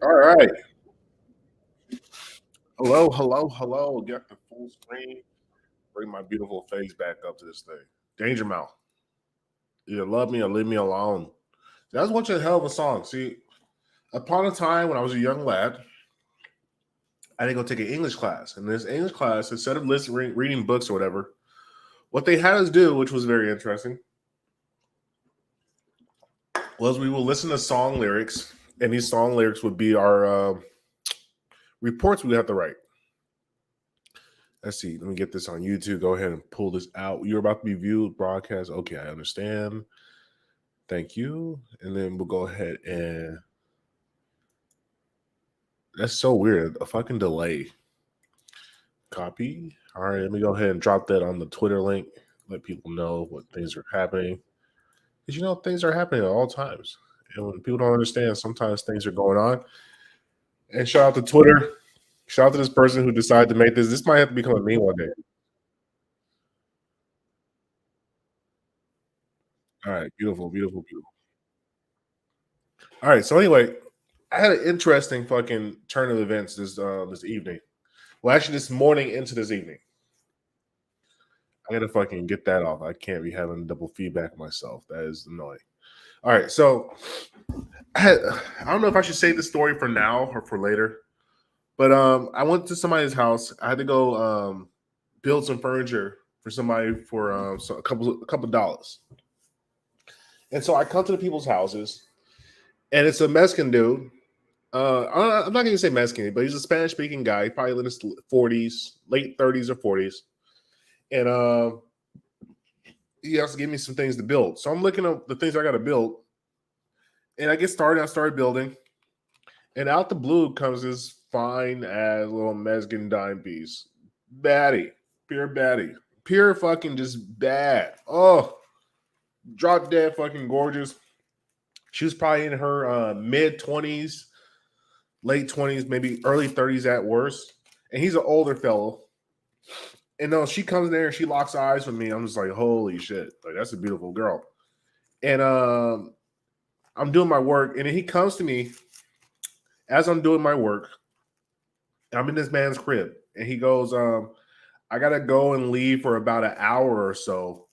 All right. Hello, hello, hello. Get the full screen. Bring my beautiful face back up to this thing. Danger Mouse. Either love me or leave me alone. That's one hell of a song. See, upon a time when I was a young lad, I didn't go take an English class. And this English class, instead of reading books or whatever, what they had us do, which was very interesting, was we would listen to song lyrics, and these song lyrics would be our reports we have to write. Let's see. Let me get this on YouTube. Go ahead and pull this out. You're about to be viewed, broadcast. Okay, I understand. Thank you. And then we'll go ahead and that's so weird. A fucking delay. Copy. All right, let me go ahead and drop that on the Twitter link. Let people know what things are happening. Because things are happening at all times. And when people don't understand, sometimes things are going on. And shout out to Twitter. Shout out to this person who decided to make this. This might have to become a meme one day. All right, beautiful, beautiful, beautiful. All right, so anyway, I had an interesting fucking turn of events this evening. Well, actually, this morning into this evening. I gotta fucking get that off. I can't be having double feedback myself. That is annoying. All right, so I don't know if I should say the story for now or for later, but I went to somebody's house. I had to go build some furniture for somebody for a couple dollars, and so I come to the people's houses, and it's a Mexican dude. I'm not going to say Mexican, but he's a Spanish speaking guy, probably in his 40s, late 30s or 40s. And he has to give me some things to build. So I'm looking at the things I got to build. And I get started. I started building. And out the blue comes this fine ass little Mexican dime piece. Baddie. Pure baddie. Pure fucking just bad. Oh, drop dead fucking gorgeous. She was probably in her mid 20s, late 20s, maybe early 30s at worst. And he's an older fellow. And no, she comes there and she locks eyes with me. I'm just like, holy shit. Like, that's a beautiful girl. And I'm doing my work. And then he comes to me as I'm doing my work. I'm in this man's crib. And he goes, I gotta go and leave for about an hour or so.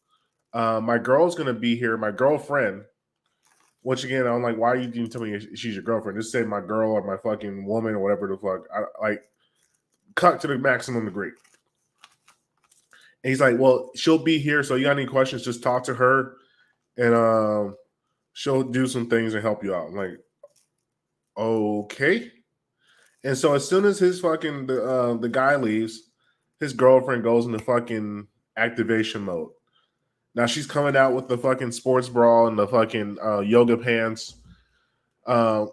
My girl's gonna be here, my girlfriend. Once again, I'm like, why are you even telling me she's your girlfriend? Just say my girl or my fucking woman or whatever the fuck. I like cut to the maximum degree. And he's like, well, she'll be here. So you got any questions, just talk to her and she'll do some things and help you out. I'm like, okay. And so as soon as the guy leaves, his girlfriend goes into fucking activation mode. Now she's coming out with the fucking sports bra and the fucking yoga pants,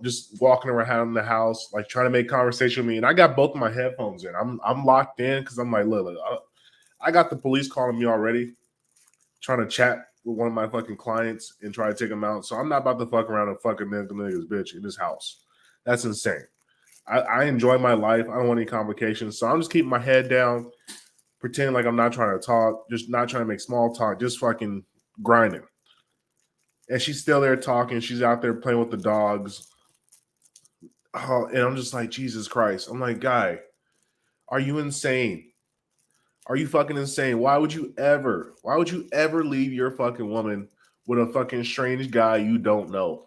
just walking around the house, like trying to make conversation with me. And I got both of my headphones in. I'm locked in because I'm like, look, I got the police calling me already, trying to chat with one of my fucking clients and try to take him out. So I'm not about to fuck around and fucking niggas bitch in this house. That's insane. I enjoy my life. I don't want any complications. So I'm just keeping my head down, pretending like I'm not trying to talk, just not trying to make small talk, just fucking grinding. And she's still there talking. She's out there playing with the dogs. Oh, and I'm just like, Jesus Christ. I'm like, guy, are you insane? Are you fucking insane? Why would you ever leave your fucking woman with a fucking strange guy you don't know?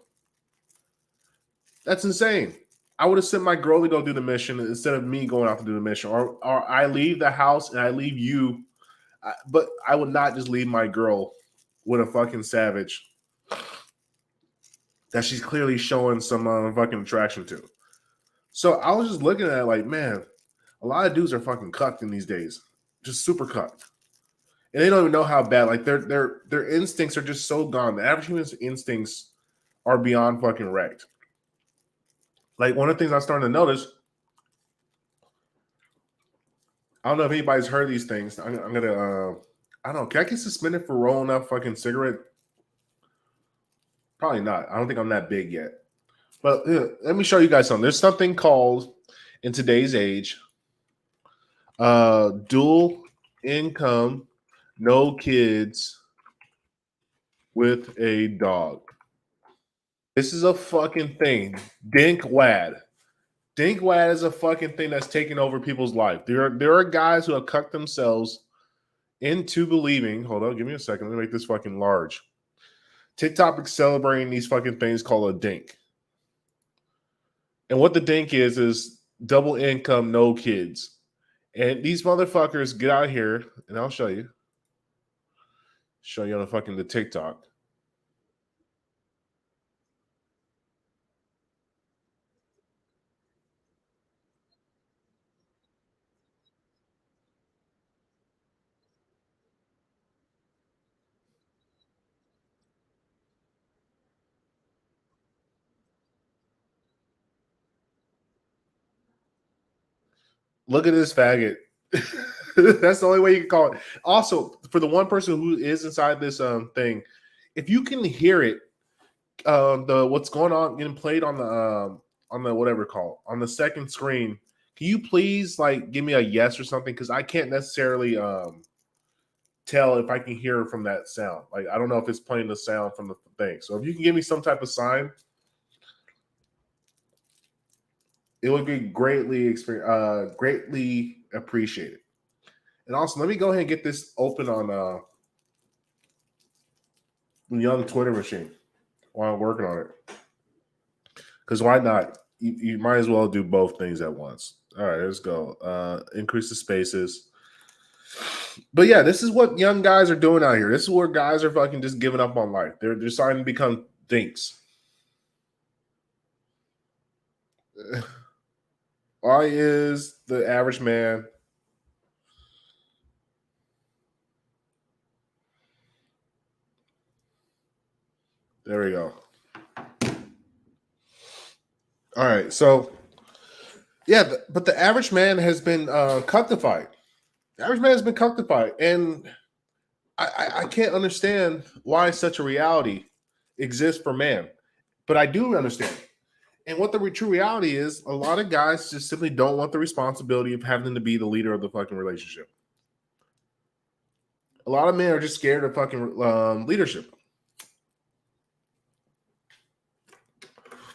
That's insane. I would have sent my girl to go do the mission instead of me going out to do the mission. Or I leave the house and I leave you, but I would not just leave my girl with a fucking savage that she's clearly showing some fucking attraction to. So I was just looking at it like, man, a lot of dudes are fucking cucked in these days, just super cucked, and they don't even know how bad. Like their instincts are just so gone. The average human's instincts are beyond fucking wrecked. Like one of the things I'm starting to notice, I don't know if anybody's heard these things. I'm gonna, I don't know. Can I get suspended for rolling up fucking cigarette? Probably not. I don't think I'm that big yet. But let me show you guys something. There's something called in today's age, dual income, no kids with a dog. This is a fucking thing. Dink wad. Dinkwad is a fucking thing that's taking over people's life. There are guys who have cut themselves into believing. Hold on, give me a second. Let me make this fucking large. TikTok is celebrating these fucking things called a dink. And what the dink is double income, no kids. And these motherfuckers get out here, and I'll show you. Show you on the fucking the TikTok. Look at this faggot. That's the only way you can call it. Also, for the one person who is inside this thing, if you can hear it, the what's going on getting played on the whatever called on the second screen, can you please like give me a yes or something? Because I can't necessarily tell if I can hear from that sound. Like I don't know if it's playing the sound from the thing. So if you can give me some type of sign, it would be greatly appreciated. And also, let me go ahead and get this open on Young Twitter machine while I'm working on it. Because why not? You might as well do both things at once. All right, let's go. Increase the spaces. But yeah, this is what young guys are doing out here. This is where guys are fucking just giving up on life. They're deciding to become dinks. Why is the average man? There we go. All right, so yeah, but the average man has been cuckified. The average man has been cuckified, and I can't understand why such a reality exists for man. But I do understand. And what the true reality is, a lot of guys just simply don't want the responsibility of having to be the leader of the fucking relationship. A lot of men are just scared of fucking leadership.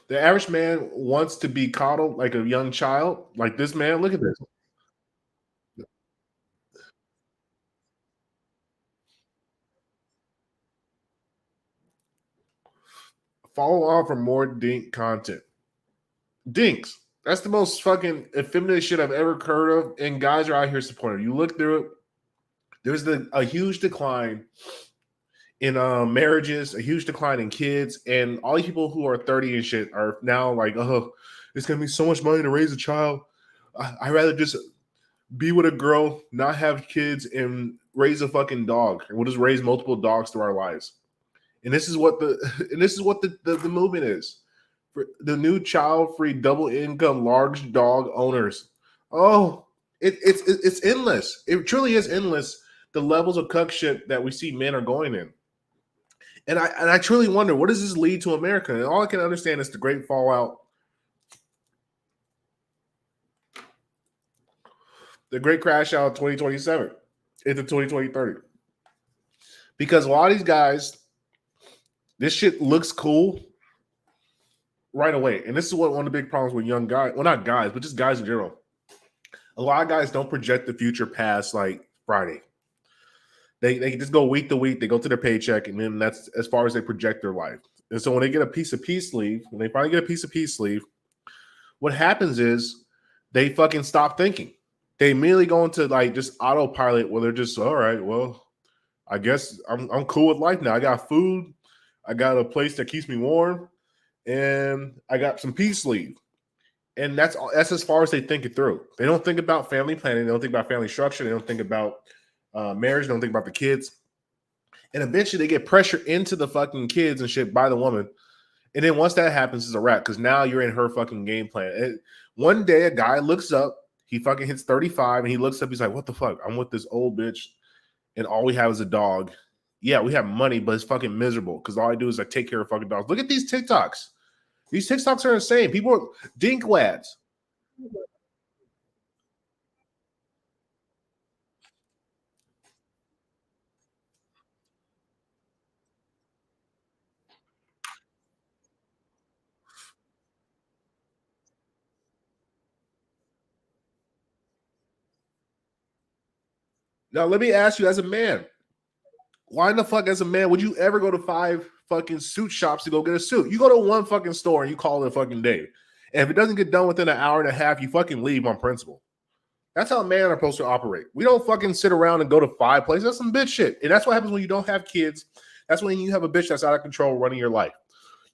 The average man wants to be coddled like a young child. Like this man, look at this. Follow on for more dink content. Dinks. That's the most fucking effeminate shit I've ever heard of. And guys are out here supporting. You look through it. There's a huge decline in marriages, a huge decline in kids, and all these people who are 30 and shit are now like, oh, it's gonna be so much money to raise a child. I'd rather just be with a girl, not have kids, and raise a fucking dog. And we'll just raise multiple dogs through our lives. And this is what the movement is. For the new child-free double income large dog owners. Oh, it's endless. It truly is endless. The levels of cuck shit that we see men are going in. And I truly wonder, what does this lead to America? And all I can understand is the great fallout, the great crash out of 2027 into 2030. Because a lot of these guys, this shit looks cool right away. And this is what one of the big problems with young guys, well, not guys, but just guys in general. A lot of guys don't project the future past like Friday. They just go week to week, they go to their paycheck, and then that's as far as they project their life. And so when they get a piece of peace leave, when they finally get a piece of peace leave, what happens is they fucking stop thinking. They immediately go into like just autopilot where they're just all right. Well, I guess I'm cool with life now. I got food, I got a place that keeps me warm, and I got some peace leave. And that's as far as they think it through. They don't think about family planning. They don't think about family structure. They don't think about marriage. They don't think about the kids. And eventually, they get pressure into the fucking kids and shit by the woman. And then once that happens, it's a wrap because now you're in her fucking game plan. One day, a guy looks up. He fucking hits 35, and he looks up. He's like, "What the fuck? I'm with this old bitch, and all we have is a dog. Yeah, we have money, but it's fucking miserable because all I do is I take care of fucking dogs. Look at these TikToks. These TikToks are insane. People are dinklads. Now, let me ask you, as a man, why in the fuck, as a man, would you ever go to 5 fucking suit shops to go get a suit? You go to one fucking store and you call it a fucking day. And if it doesn't get done within an hour and a half, you fucking leave on principle. That's how men are supposed to operate. We don't fucking sit around and go to 5 places. That's some bitch shit. And that's what happens when you don't have kids. That's when you have a bitch that's out of control running your life.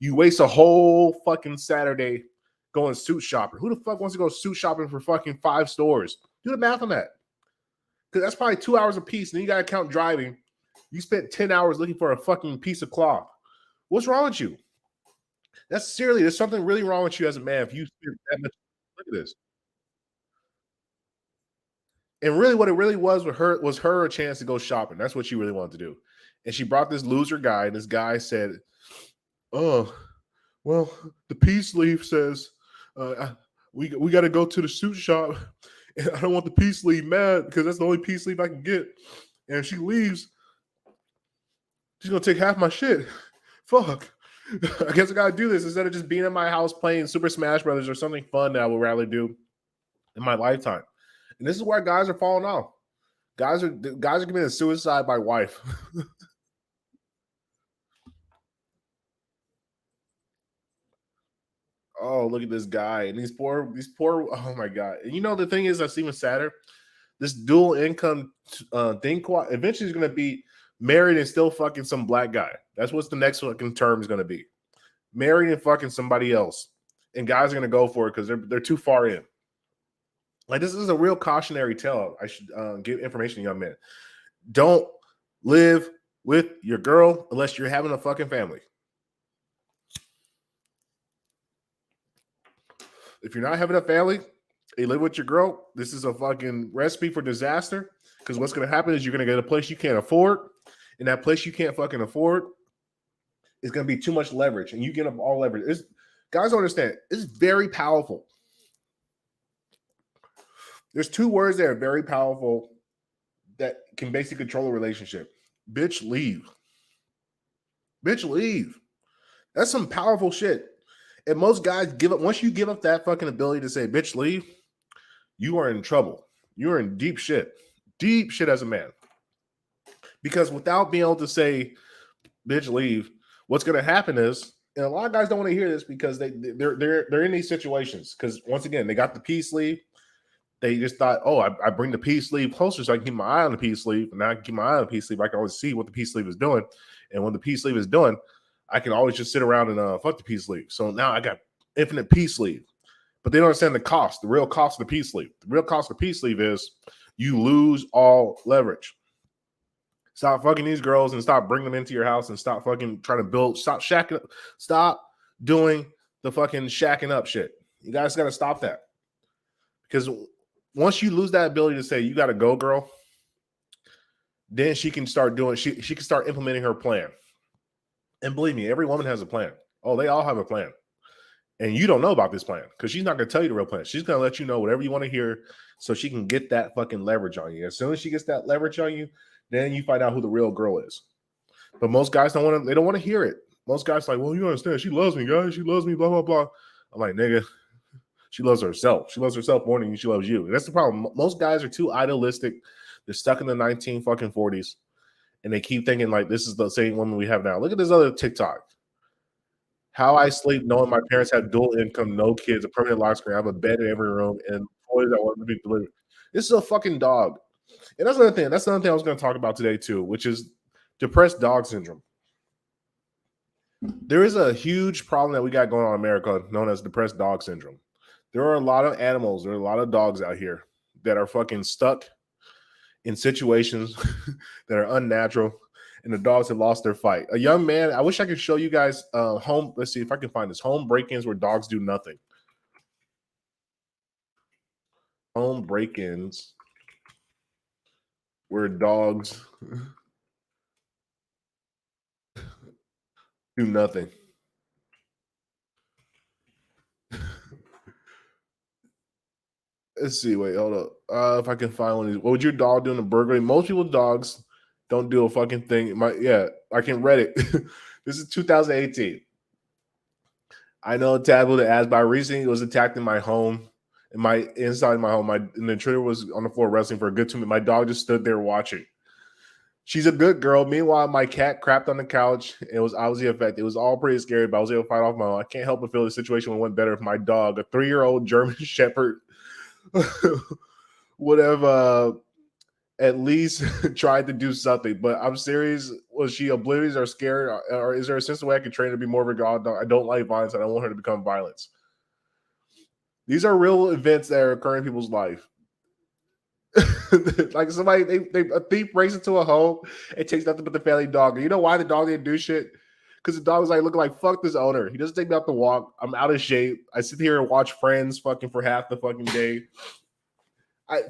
You waste a whole fucking Saturday going suit shopping. Who the fuck wants to go suit shopping for fucking 5 stores? Do the math on that. Because that's probably 2 hours a piece. And then you got to count driving. You spent 10 hours looking for a fucking piece of cloth. What's wrong with you? That's seriously, there's something really wrong with you as a man if you spend that much. Look at this. And really, what it really was with her was her a chance to go shopping. That's what she really wanted to do. And she brought this loser guy, and this guy said, "Oh, well, the peace leaf says we got to go to the suit shop, and I don't want the peace leaf mad because that's the only peace leaf I can get. And if she leaves, she's gonna take half my shit. Fuck. I guess I gotta do this instead of just being in my house playing Super Smash Brothers or something fun that I would rather do in my lifetime." And this is where guys are falling off. Guys are committing suicide by wife. Oh, look at this guy and these poor. Oh my god! And you know the thing is that's even sadder. This dual income thing eventually is going to be married and still fucking some black guy. That's what's the next fucking term is going to be. Married and fucking somebody else, and guys are going to go for it because they're too far in. Like, this is a real cautionary tale. I should give information to young men. Don't live with your girl unless you're having a fucking family. If you're not having a family, you live with your girl, this is a fucking recipe for disaster. Because what's going to happen is you're going to get a place you can't afford. And that place you can't fucking afford is going to be too much leverage. And you get up all leverage. Guys don't understand. It's very powerful. There's 2 words that are very powerful that can basically control a relationship. Bitch, leave. Bitch, leave. That's some powerful shit. And most guys give up. Once you give up that fucking ability to say, bitch, leave, you are in trouble. You're in deep shit. Deep shit as a man. Because without being able to say, bitch, leave, what's going to happen is, and a lot of guys don't want to hear this because they're in these situations. Because once again, they got the peace leave. They just thought, oh, I bring the peace sleeve closer so I can keep my eye on the peace sleeve. And now I can keep my eye on the peace sleeve. I can always see what the peace sleeve is doing. And when the peace sleeve is doing, I can always just sit around and fuck the peace sleeve. So now I got infinite peace sleeve. But they don't understand the cost, the real cost of the peace sleeve. The real cost of the peace sleeve is you lose all leverage. Stop fucking these girls and stop bringing them into your house and stop fucking trying to build. Stop shacking up. Stop doing the fucking shacking up shit. You guys got to stop that. Because once you lose that ability to say, you got to go, girl, then she can start doing, she can start implementing her plan. And believe me, every woman has a plan. Oh, they all have a plan. And you don't know about this plan because she's not going to tell you the real plan. She's going to let you know whatever you want to hear so she can get that fucking leverage on you. As soon as she gets that leverage on you, then you find out who the real girl is. But most guys don't want to, they don't want to hear it. Most guys are like, well, you understand, she loves me, guys. She loves me, blah, blah, blah. I'm like, nigga, she loves herself. She loves herself more than she loves you. And that's the problem. Most guys are too idealistic. They're stuck in the 1940s. And they keep thinking like this is the same woman we have now. Look at this other TikTok. How I sleep knowing my parents have dual income, no kids, a permanent lock screen. I have a bed in every room and toys that want to be delivered. This is a fucking dog. And that's another thing. That's another thing I was going to talk about today too, which is depressed dog syndrome. There is a huge problem that we got going on in America known as depressed dog syndrome. There are a lot of animals, there are a lot of dogs out here that are fucking stuck in situations that are unnatural, and the dogs have lost their fight. A young man, I wish I could show you guys home. Let's see if I can find this. Home break-ins where dogs do nothing. Home break-ins where dogs do nothing. Let's see. Wait, hold up. If I can find one of these. What would your dog do in a burglary? Most people's dogs don't do a fucking thing. I can read it. This is 2018. I know a taboo that as by recently it was attacked in my home inside my home. And the intruder was on the floor wrestling for a good 2 minutes. My dog just stood there watching. She's a good girl. Meanwhile, my cat crapped on the couch. It was obviously affected. It was all pretty scary, but I was able to fight off my own. I can't help but feel the situation went better if my dog, a 3-year-old German Shepherd, would have at least tried to do something. But I'm serious. Was she oblivious or scared? Or is there a sense of way I could train her to be more of a god dog? I don't like violence. I don't want her to become violence. These are real events that are occurring in people's life. Like somebody, a thief breaks into a home and takes nothing but the family dog. And you know why the dog didn't do shit? Because the dog was like looking like fuck this owner. He doesn't take me out to walk. I'm out of shape. I sit here and watch Friends fucking for half the fucking day.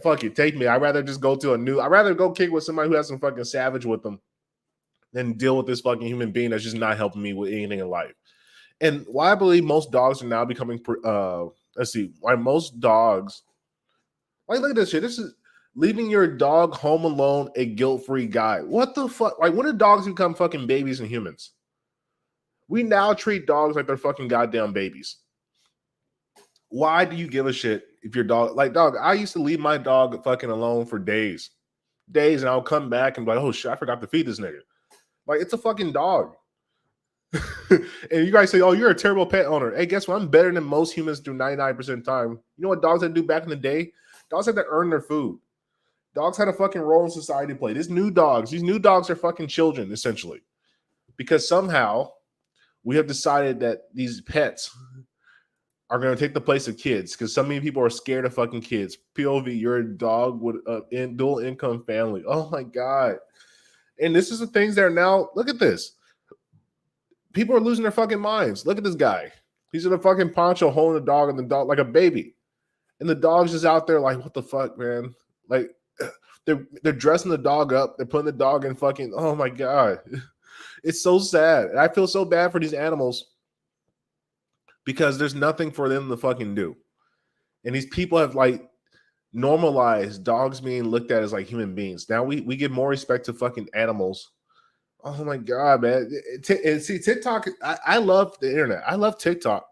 Fuck it, take me. I'd rather just go to I'd rather go kick with somebody who has some fucking savage with them than deal with this fucking human being that's just not helping me with anything in life. And why I believe most dogs are now becoming why most dogs, like, look at this shit. This is leaving your dog home alone, a guilt-free guy. What the fuck? Like, when did dogs become fucking babies and humans? We now treat dogs like they're fucking goddamn babies. Why do you give a shit if your dog, like, dog, I used to leave my dog fucking alone for days, and I'll come back and be like, oh shit, I forgot to feed this nigga. Like, it's a fucking dog. And you guys say, oh, you're a terrible pet owner. Hey, guess what? I'm better than most humans do 99% of the time. You know what dogs had to do back in the day? Dogs had to earn their food. Dogs had a fucking role in society to play. These new dogs are fucking children, essentially. Because somehow we have decided that these pets are going to take the place of kids because so many people are scared of fucking kids. POV, you're a dog with a dual income family. Oh my God. And this is the things that are now, look at this. People are losing their fucking minds. Look at this guy. He's in a fucking poncho holding the dog and the dog like a baby. And the dog's just out there like, what the fuck, man? Like, they're dressing the dog up. They're putting the dog in fucking, oh my God. It's so sad. And I feel so bad for these animals because there's nothing for them to fucking do. And these people have like normalized dogs being looked at as like human beings. Now we give more respect to fucking animals. Oh my God, man. And see, TikTok, I love the internet. I love TikTok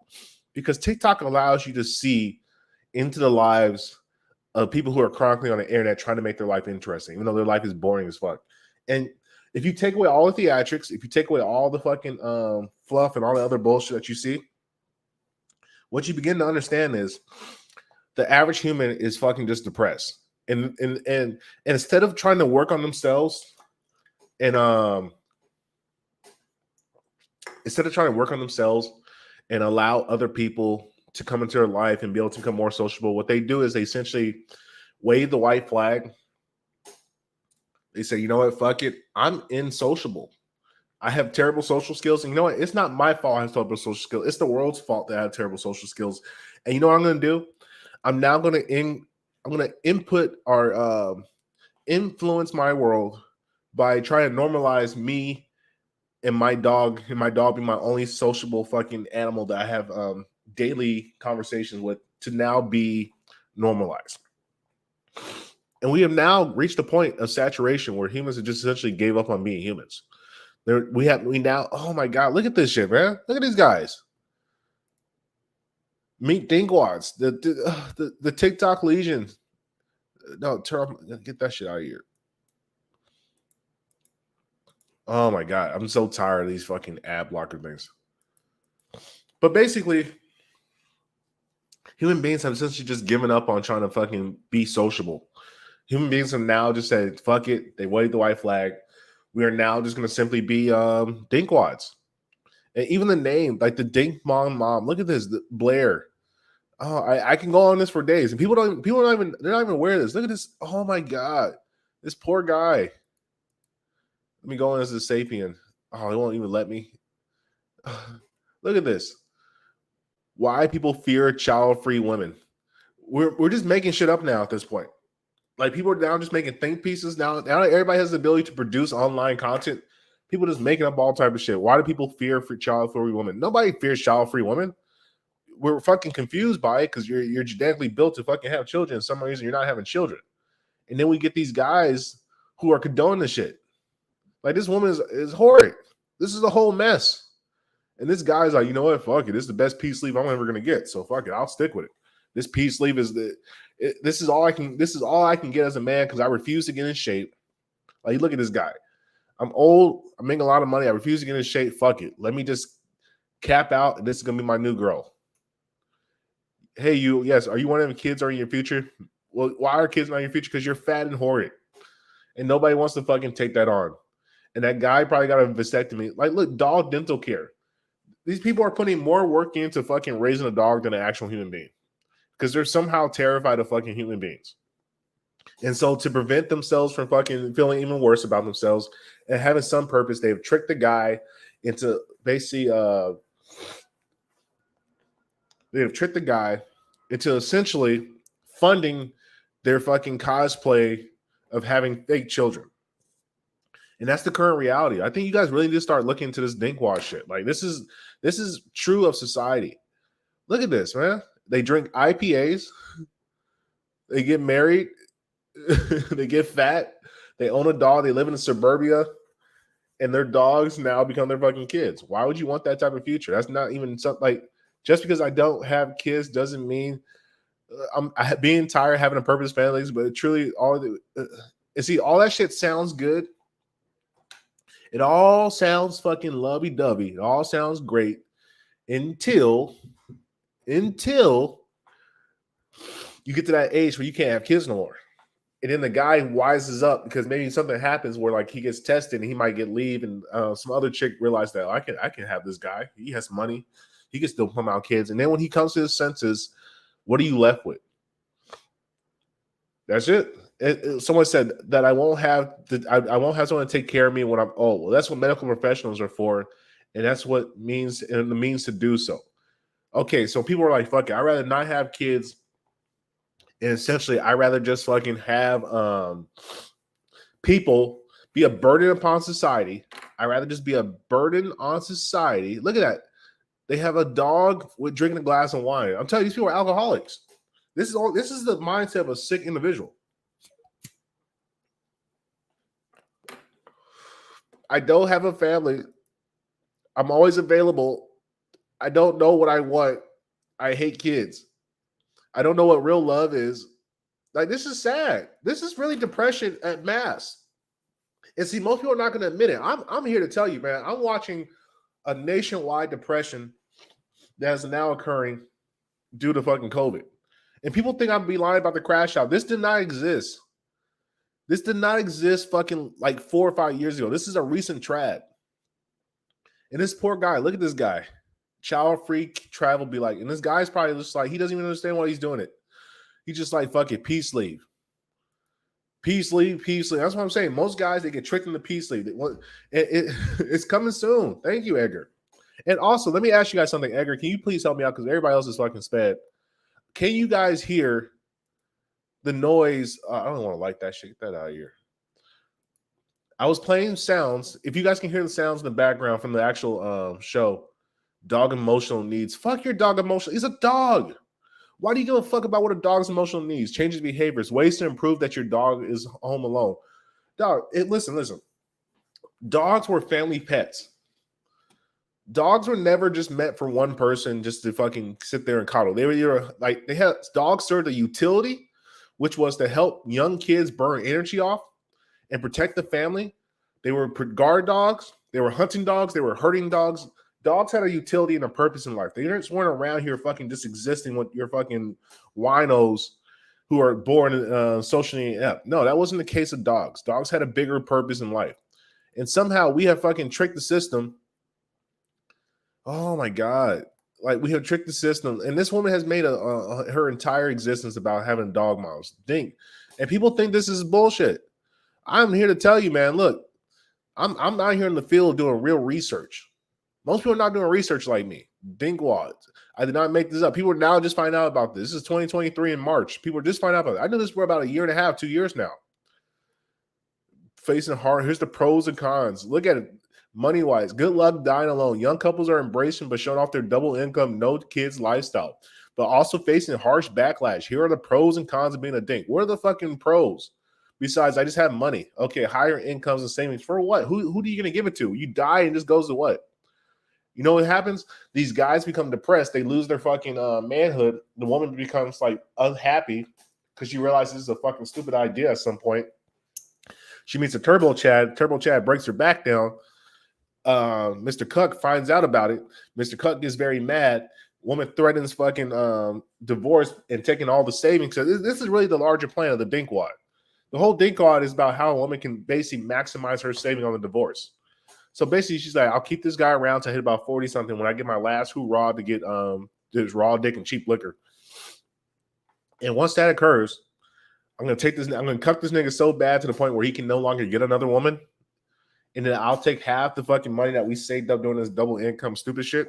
because TikTok allows you to see into the lives of people who are chronically on the internet trying to make their life interesting, even though their life is boring as fuck. And if you take away all the theatrics, if you take away all the fucking fluff and all the other bullshit that you see, what you begin to understand is the average human is fucking just depressed. And instead of trying to work on themselves and allow other people to come into their life and be able to become more sociable, what they do is they essentially wave the white flag. They say, you know what, fuck it. I'm insociable. I have terrible social skills. And you know what? It's not my fault I have terrible social skills. It's the world's fault that I have terrible social skills. And you know what I'm going to do? I'm now going to input or influence my world by trying to normalize me and my dog being my only sociable fucking animal that I have daily conversations with to now be normalized. And we have now reached a point of saturation where humans have just essentially gave up on being humans. We now, oh my God, look at this shit, man. Look at these guys. Meet Dinkwads, the TikTok legion. No, get that shit out of here. Oh my God, I'm so tired of these fucking ad blocker things. But basically, human beings have essentially just given up on trying to fucking be sociable. Human beings have now just said, fuck it. They waved the white flag. We are now just going to simply be Dinkwads. And even the name, like the Dink Mom. Look at this, Blair. Oh, I can go on this for days. And they're not even aware of this. Look at this. Oh my God. This poor guy. Let me go on as a sapien. Oh, they won't even let me. Look at this. Why people fear child-free women. We're just making shit up now at this point. Like, people are now just making think pieces. Now everybody has the ability to produce online content. People just making up all type of shit. Why do people fear for child-free women? Nobody fears child-free women. We're fucking confused by it because you're genetically built to fucking have children. For some reason, you're not having children. And then we get these guys who are condoning the shit. Like, this woman is horrid. This is a whole mess. And this guy's like, you know what? Fuck it. This is the best peace leave I'm ever going to get. So fuck it. I'll stick with it. This peace leave is this is all I can. This is all I can get as a man because I refuse to get in shape. Like, look at this guy. I'm old. I'm making a lot of money. I refuse to get in shape. Fuck it. Let me just cap out, and this is gonna be my new girl. Hey, you. Yes, are you one of them kids? Are in your future? Well, why are kids not in your future? Because you're fat and horrid, and nobody wants to fucking take that on. And that guy probably got a vasectomy. Like, look, dog dental care. These people are putting more work into fucking raising a dog than an actual human being because they're somehow terrified of fucking human beings. And so to prevent themselves from fucking feeling even worse about themselves and having some purpose, they've tricked the guy into basically they have tricked the guy into essentially funding their fucking cosplay of having fake children. And that's the current reality. I think you guys really need to start looking into this dinkwash shit. Like, this is true of society. Look at this, man. They drink IPAs. They get married. They get fat. They own a dog. They live in suburbia. And their dogs now become their fucking kids. Why would you want that type of future? That's not even something like, just because I don't have kids doesn't mean I'm being tired having a purpose families, but truly all that shit sounds good. It all sounds fucking lovey-dovey. It all sounds great until you get to that age where you can't have kids no more. And then the guy wises up because maybe something happens where like he gets tested and he might get leave, and some other chick realized that I can have this guy. He has money. He can still pump out kids. And then when he comes to his senses, what are you left with? That's it. Someone said that I won't have someone to take care of me when I'm old. Well, that's what medical professionals are for, and that's what means and the means to do so. Okay, so people are like, fuck it, I'd rather not have kids, and essentially I'd rather just fucking have people be a burden upon society. I'd rather just be a burden on society. Look at that. They have a dog with drinking a glass of wine. I'm telling you, these people are alcoholics. This is the mindset of a sick individual. I don't have a family. I'm always available. I don't know what I want. I hate kids. I don't know what real love is. Like, this is sad. This is really depression at mass. And see, most people are not going to admit it. I'm here to tell you, man, I'm watching a nationwide depression that is now occurring due to fucking COVID. And people think I'm be lying about the crash out. This did not exist. This did not exist fucking like 4 or 5 years ago. This is a recent trad. And this poor guy, look at this guy. Child free travel be like, and this guy's probably just like, he doesn't even understand why he's doing it. He's just like, fuck it, peace leave. Peace leave, peace leave. That's what I'm saying. Most guys, they get tricked into peace leave. It's coming soon. Thank you, Edgar. And also, let me ask you guys something. Edgar, can you please help me out? Because everybody else is fucking sped. Can you guys hear the noise? I don't want to like that shit. Get that out of here. I was playing sounds. If you guys can hear the sounds in the background from the actual show, dog emotional needs. Fuck your dog emotional. He's a dog. Why do you give a fuck about what a dog's emotional needs? Changes behaviors, ways to improve that your dog is home alone. Dog, listen. Dogs were family pets. Dogs were never just meant for one person just to fucking sit there and coddle. They were either like, dogs served a utility, which was to help young kids burn energy off and protect the family. They were guard dogs. They were hunting dogs. They were herding dogs. Dogs had a utility and a purpose in life. They just weren't around here fucking just existing with your fucking winos who are born socially inept. No, that wasn't the case of dogs. Dogs had a bigger purpose in life. And somehow we have fucking tricked the system. Oh my God. Like, we have tricked the system. And this woman has made her entire existence about having dog moms. And people think this is bullshit. I'm here to tell you, man, look, I'm not here in the field doing real research. Most people are not doing research like me. Dinkwads. I did not make this up. People are now just finding out about this. This is 2023 in March. People are just finding out about it. I knew this for about 1.5 years, 2 years now. Facing hard. Here's the pros and cons. Look at it. Money-wise, good luck dying alone. Young couples are embracing but showing off their double income, no kids lifestyle, but also facing harsh backlash. Here are the pros and cons of being a dink. What are the fucking pros? Besides, I just have money. Okay, higher incomes and savings. For what? Who are you going to give it to? You die and this goes to what? You know what happens? These guys become depressed. They lose their fucking manhood. The woman becomes like unhappy because she realizes this is a fucking stupid idea at some point. She meets a Turbo Chad. Turbo Chad breaks her back down. Mr. Cuck finds out about it. Mr. Cuck gets very mad. Woman threatens fucking divorce and taking all the savings. So this is really the larger plan of the dinkwad. The whole dinkwad is about how a woman can basically maximize her saving on the divorce. So basically, she's like, I'll keep this guy around to hit about 40 something when I get my last hoorah to get this raw dick and cheap liquor. And once that occurs, I'm gonna cuck this nigga so bad to the point where he can no longer get another woman. And then I'll take half the fucking money that we saved up doing this double income stupid shit.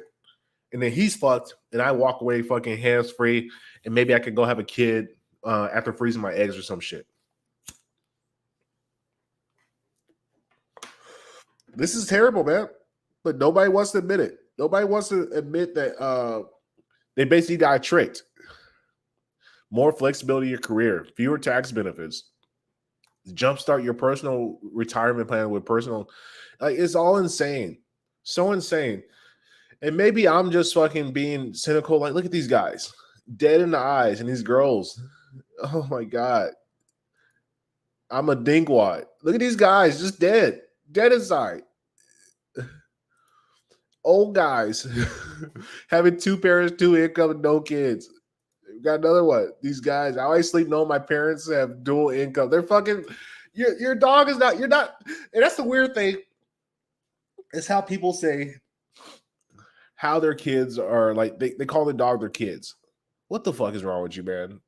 And then he's fucked, and I walk away fucking hands free, and maybe I could go have a kid after freezing my eggs or some shit. This is terrible, man. But nobody wants to admit it. Nobody wants to admit that they basically got tricked. More flexibility in your career, fewer tax benefits, jumpstart your personal retirement plan with personal. Like, it's all insane. So insane. And maybe I'm just fucking being cynical. Like, look at these guys. Dead in the eyes, and these girls. Oh my God. I'm a dinkwad. Look at these guys, just dead. Dead inside. Old guys having two parents, two income, no kids. Got another one. These guys, I always sleep knowing my parents have dual income. They're fucking, your dog is not, you're not, and that's the weird thing. It's how people say how their kids are like, they call the dog their kids. What the fuck is wrong with you, man?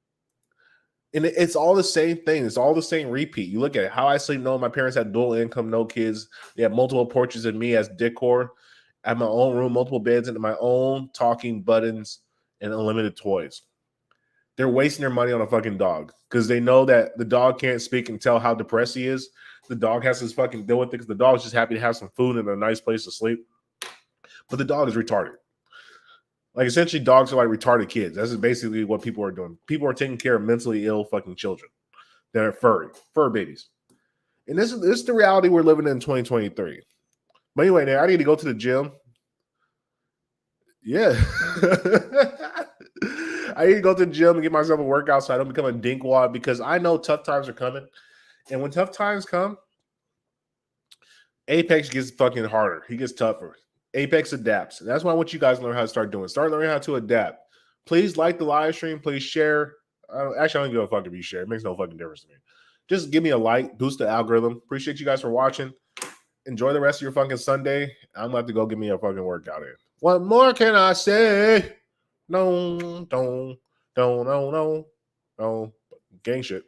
And it's all the same thing. It's all the same repeat. You look at it, how I sleep knowing my parents had dual income, no kids. They have multiple portraits of me as decor. I have my own room, multiple beds, and my own talking buttons and unlimited toys. They're wasting their money on a fucking dog because they know that the dog can't speak and tell how depressed he is. The dog has to fucking deal with it because the dog's just happy to have some food and a nice place to sleep. But the dog is retarded. Like, essentially, dogs are like retarded kids. That's basically what people are doing. People are taking care of mentally ill fucking children that are fur babies. And this is the reality we're living in 2023. But anyway, now I need to go to the gym. Yeah. I need to go to the gym and get myself a workout so I don't become a dinkwad because I know tough times are coming. And when tough times come, Apex gets fucking harder. He gets tougher. Apex adapts. And that's why I want you guys to learn how to start doing. Start learning how to adapt. Please like the live stream. Please share. Actually, I don't give a fuck if you share. It makes no fucking difference to me. Just give me a like. Boost the algorithm. Appreciate you guys for watching. Enjoy the rest of your fucking Sunday. I'm going to have to go get me a fucking workout in. What more can I say? No. Gang shit.